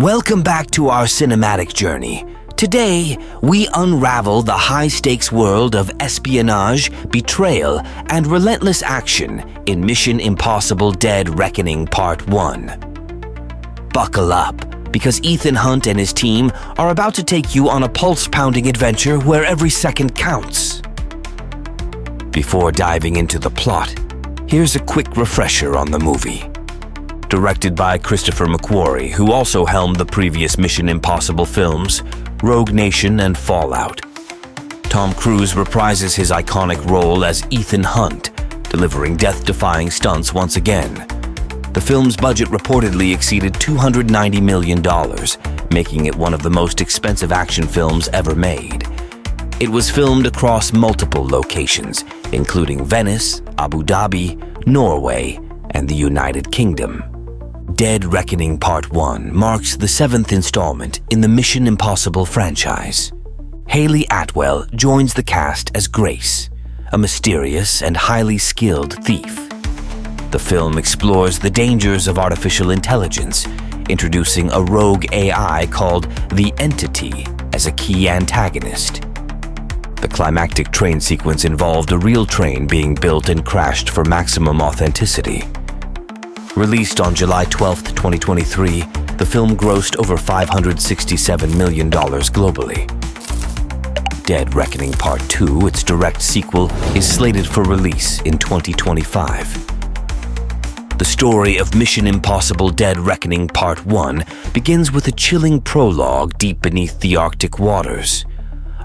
Welcome back to our cinematic journey. Today, we unravel the high-stakes world of espionage, betrayal, and relentless action in Mission: Impossible – Dead Reckoning Part 1. Buckle up, because Ethan Hunt and his team are about to take you on a pulse-pounding adventure where every second counts. Before diving into the plot, here's a quick refresher on the movie. Directed by Christopher McQuarrie, who also helmed the previous Mission: Impossible films, Rogue Nation and Fallout. Tom Cruise reprises his iconic role as Ethan Hunt, delivering death-defying stunts once again. The film's budget reportedly exceeded $290 million, making it one of the most expensive action films ever made. It was filmed across multiple locations, including Venice, Abu Dhabi, Norway, and the United Kingdom. Dead Reckoning Part 1 marks the 7th installment in the Mission: Impossible franchise. Hayley Atwell joins the cast as Grace, a mysterious and highly skilled thief. The film explores the dangers of artificial intelligence, introducing a rogue AI called the Entity as a key antagonist. The climactic train sequence involved a real train being built and crashed for maximum authenticity. Released on July 12, 2023, the film grossed over $567 million globally. Dead Reckoning Part 2, its direct sequel, is slated for release in 2025. The story of Mission: Impossible – Dead Reckoning Part 1 begins with a chilling prologue deep beneath the Arctic waters.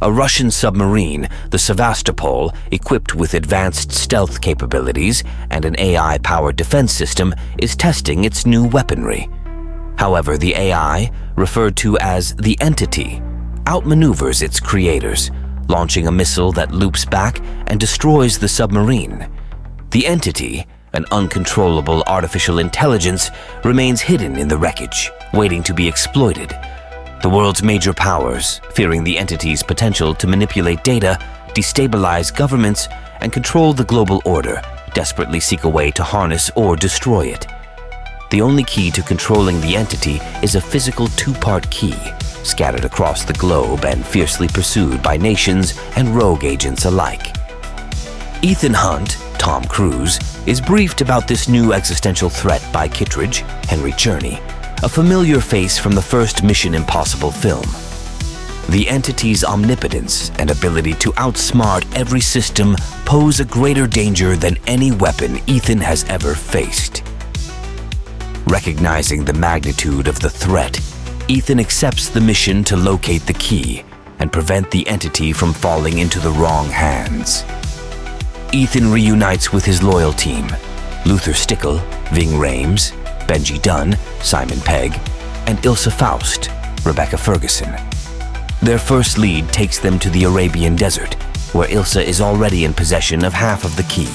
A Russian submarine, the Sevastopol, equipped with advanced stealth capabilities and an AI-powered defense system, is testing its new weaponry. However, the AI, referred to as the Entity, outmaneuvers its creators, launching a missile that loops back and destroys the submarine. The Entity, an uncontrollable artificial intelligence, remains hidden in the wreckage, waiting to be exploited. The world's major powers, fearing the Entity's potential to manipulate data, destabilize governments, and control the global order, desperately seek a way to harness or destroy it. The only key to controlling the Entity is a physical two-part key, scattered across the globe and fiercely pursued by nations and rogue agents alike. Ethan Hunt, Tom Cruise, is briefed about this new existential threat by Kittredge, Henry Czerny, a familiar face from the first Mission: Impossible film. The Entity's omnipotence and ability to outsmart every system pose a greater danger than any weapon Ethan has ever faced. Recognizing the magnitude of the threat, Ethan accepts the mission to locate the key and prevent the Entity from falling into the wrong hands. Ethan reunites with his loyal team, Luther Stickle, Ving Rhames, Benji Dunn, Simon Pegg, and Ilsa Faust, Rebecca Ferguson. Their first lead takes them to the Arabian desert, where Ilsa is already in possession of half of the key.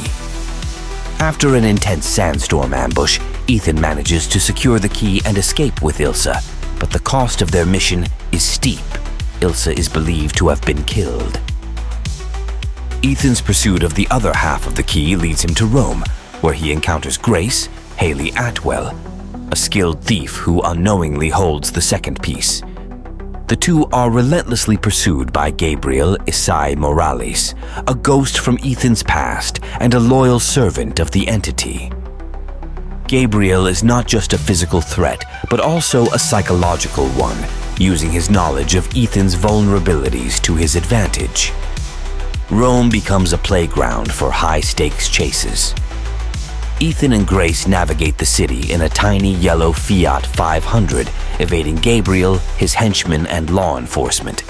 After an intense sandstorm ambush, Ethan manages to secure the key and escape with Ilsa, but the cost of their mission is steep. Ilsa is believed to have been killed. Ethan's pursuit of the other half of the key leads him to Rome, where he encounters Grace, Hayley Atwell, a skilled thief who unknowingly holds the second piece. The two are relentlessly pursued by Gabriel Isai Morales, a ghost from Ethan's past and a loyal servant of the Entity. Gabriel is not just a physical threat, but also a psychological one, using his knowledge of Ethan's vulnerabilities to his advantage. Rome becomes a playground for high-stakes chases. Ethan and Grace navigate the city in a tiny yellow Fiat 500, evading Gabriel, his henchmen, and law enforcement.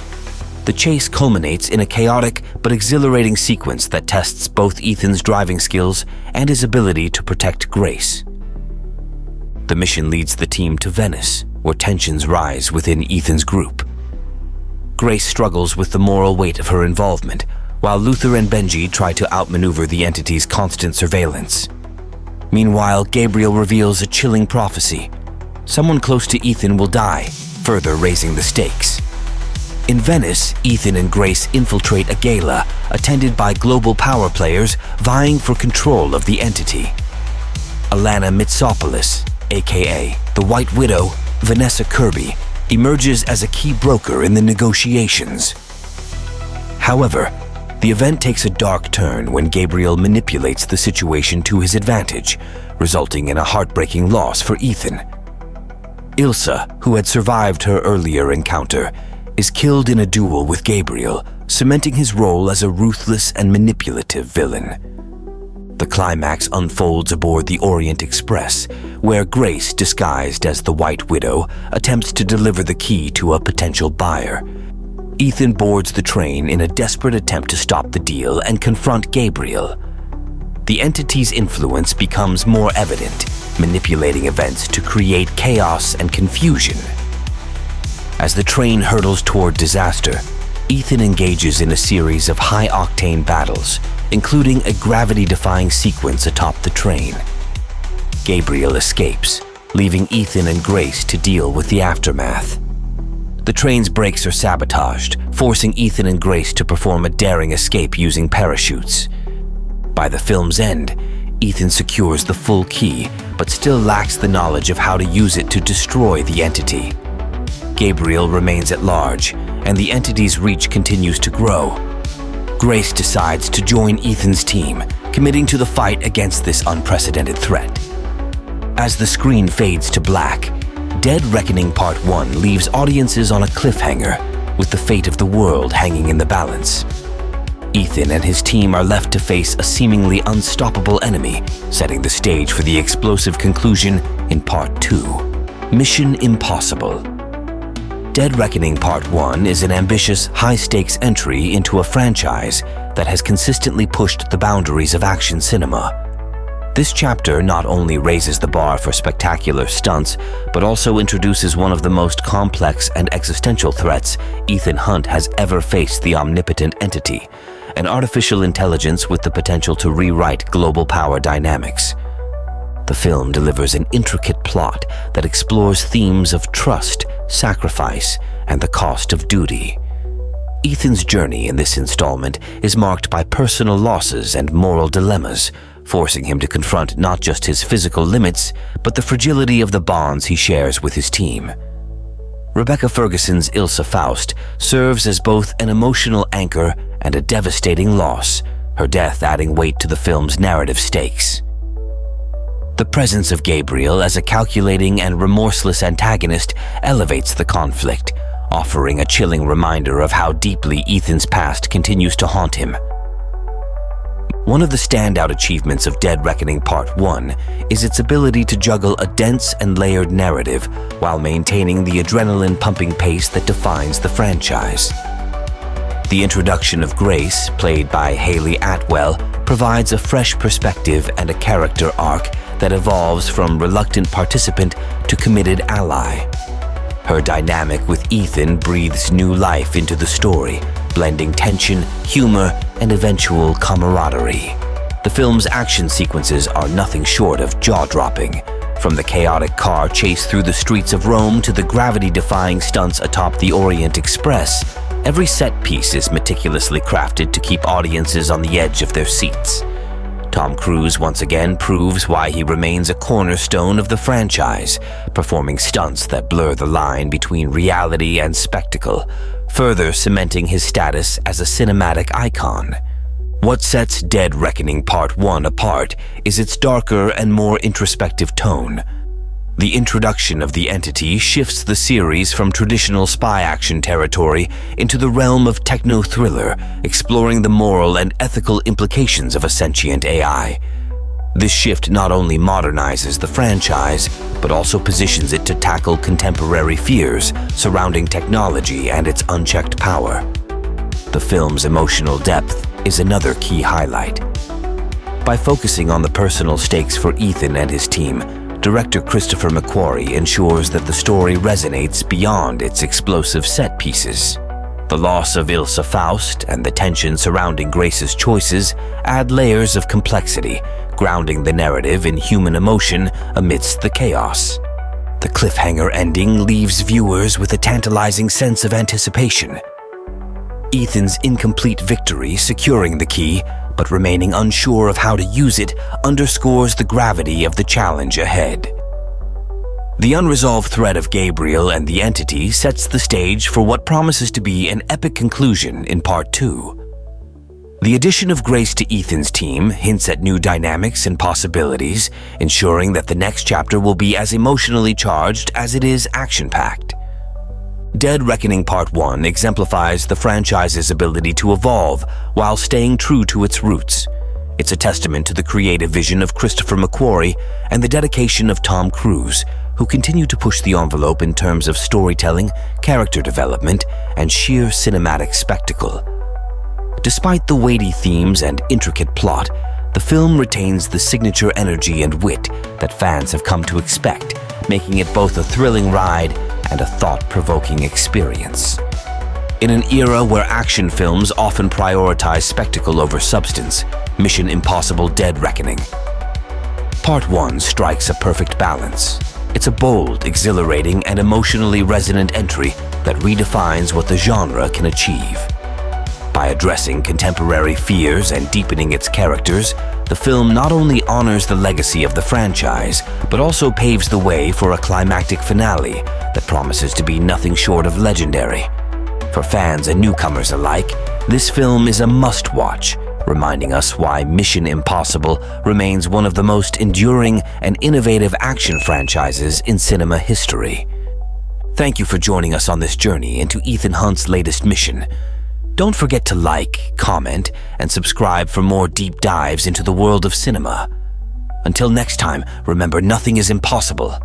The chase culminates in a chaotic but exhilarating sequence that tests both Ethan's driving skills and his ability to protect Grace. The mission leads the team to Venice, where tensions rise within Ethan's group. Grace struggles with the moral weight of her involvement, while Luther and Benji try to outmaneuver the Entity's constant surveillance. Meanwhile, Gabriel reveals a chilling prophecy. Someone close to Ethan will die, further raising the stakes. In Venice, Ethan and Grace infiltrate a gala attended by global power players vying for control of the Entity. Alana Mitsopoulos, aka the White Widow, Vanessa Kirby, emerges as a key broker in the negotiations. However, the event takes a dark turn when Gabriel manipulates the situation to his advantage, resulting in a heartbreaking loss for Ethan. Ilsa, who had survived her earlier encounter, is killed in a duel with Gabriel, cementing his role as a ruthless and manipulative villain. The climax unfolds aboard the Orient Express, where Grace, disguised as the White Widow, attempts to deliver the key to a potential buyer. Ethan boards the train in a desperate attempt to stop the deal and confront Gabriel. The entity's influence becomes more evident, manipulating events to create chaos and confusion. As the train hurtles toward disaster, Ethan engages in a series of high-octane battles, including a gravity-defying sequence atop the train. Gabriel escapes, leaving Ethan and Grace to deal with the aftermath. The train's brakes are sabotaged, forcing Ethan and Grace to perform a daring escape using parachutes. By the film's end, Ethan secures the full key, but still lacks the knowledge of how to use it to destroy the entity. Gabriel remains at large, and the entity's reach continues to grow. Grace decides to join Ethan's team, committing to the fight against this unprecedented threat. As the screen fades to black, Dead Reckoning Part 1 leaves audiences on a cliffhanger, with the fate of the world hanging in the balance. Ethan and his team are left to face a seemingly unstoppable enemy, setting the stage for the explosive conclusion in Part 2, Mission Impossible. Dead Reckoning Part 1 is an ambitious, high-stakes entry into a franchise that has consistently pushed the boundaries of action cinema. This chapter not only raises the bar for spectacular stunts, but also introduces one of the most complex and existential threats Ethan Hunt has ever faced: the omnipotent entity, an artificial intelligence with the potential to rewrite global power dynamics. The film delivers an intricate plot that explores themes of trust, sacrifice, and the cost of duty. Ethan's journey in this installment is marked by personal losses and moral dilemmas, forcing him to confront not just his physical limits, but the fragility of the bonds he shares with his team. Rebecca Ferguson's Ilsa Faust serves as both an emotional anchor and a devastating loss, her death adding weight to the film's narrative stakes. The presence of Gabriel as a calculating and remorseless antagonist elevates the conflict, offering a chilling reminder of how deeply Ethan's past continues to haunt him. One of the standout achievements of Dead Reckoning Part 1 is its ability to juggle a dense and layered narrative while maintaining the adrenaline-pumping pace that defines the franchise. The introduction of Grace, played by Hayley Atwell, provides a fresh perspective and a character arc that evolves from reluctant participant to committed ally. Her dynamic with Ethan breathes new life into the story, blending tension, humor, and eventual camaraderie. The film's action sequences are nothing short of jaw-dropping. From the chaotic car chase through the streets of Rome to the gravity-defying stunts atop the Orient Express, every set piece is meticulously crafted to keep audiences on the edge of their seats. Tom Cruise once again proves why he remains a cornerstone of the franchise, performing stunts that blur the line between reality and spectacle, further cementing his status as a cinematic icon. What sets Dead Reckoning Part 1 apart is its darker and more introspective tone. The introduction of the entity shifts the series from traditional spy action territory into the realm of techno-thriller, exploring the moral and ethical implications of a sentient AI. This shift not only modernizes the franchise, but also positions it to tackle contemporary fears surrounding technology and its unchecked power. The film's emotional depth is another key highlight. By focusing on the personal stakes for Ethan and his team, director Christopher McQuarrie ensures that the story resonates beyond its explosive set pieces. The loss of Ilsa Faust and the tension surrounding Grace's choices add layers of complexity, grounding the narrative in human emotion amidst the chaos. The cliffhanger ending leaves viewers with a tantalizing sense of anticipation. Ethan's incomplete victory securing the key, but remaining unsure of how to use it, underscores the gravity of the challenge ahead. The unresolved threat of Gabriel and the entity sets the stage for what promises to be an epic conclusion in Part 2. The addition of Grace to Ethan's team hints at new dynamics and possibilities, ensuring that the next chapter will be as emotionally charged as it is action-packed. Dead Reckoning Part 1 exemplifies the franchise's ability to evolve while staying true to its roots. It's a testament to the creative vision of Christopher McQuarrie and the dedication of Tom Cruise, who continue to push the envelope in terms of storytelling, character development, and sheer cinematic spectacle. Despite the weighty themes and intricate plot, the film retains the signature energy and wit that fans have come to expect, making it both a thrilling ride and a thought-provoking experience. In an era where action films often prioritize spectacle over substance, Mission Impossible: Dead Reckoning Part 1 strikes a perfect balance. It's a bold, exhilarating, and emotionally resonant entry that redefines what the genre can achieve. By addressing contemporary fears and deepening its characters, the film not only honors the legacy of the franchise, but also paves the way for a climactic finale that promises to be nothing short of legendary. For fans and newcomers alike, this film is a must-watch, reminding us why Mission Impossible remains one of the most enduring and innovative action franchises in cinema history. Thank you for joining us on this journey into Ethan Hunt's latest mission. Don't forget to like, comment, and subscribe for more deep dives into the world of cinema. Until next time, remember, nothing is impossible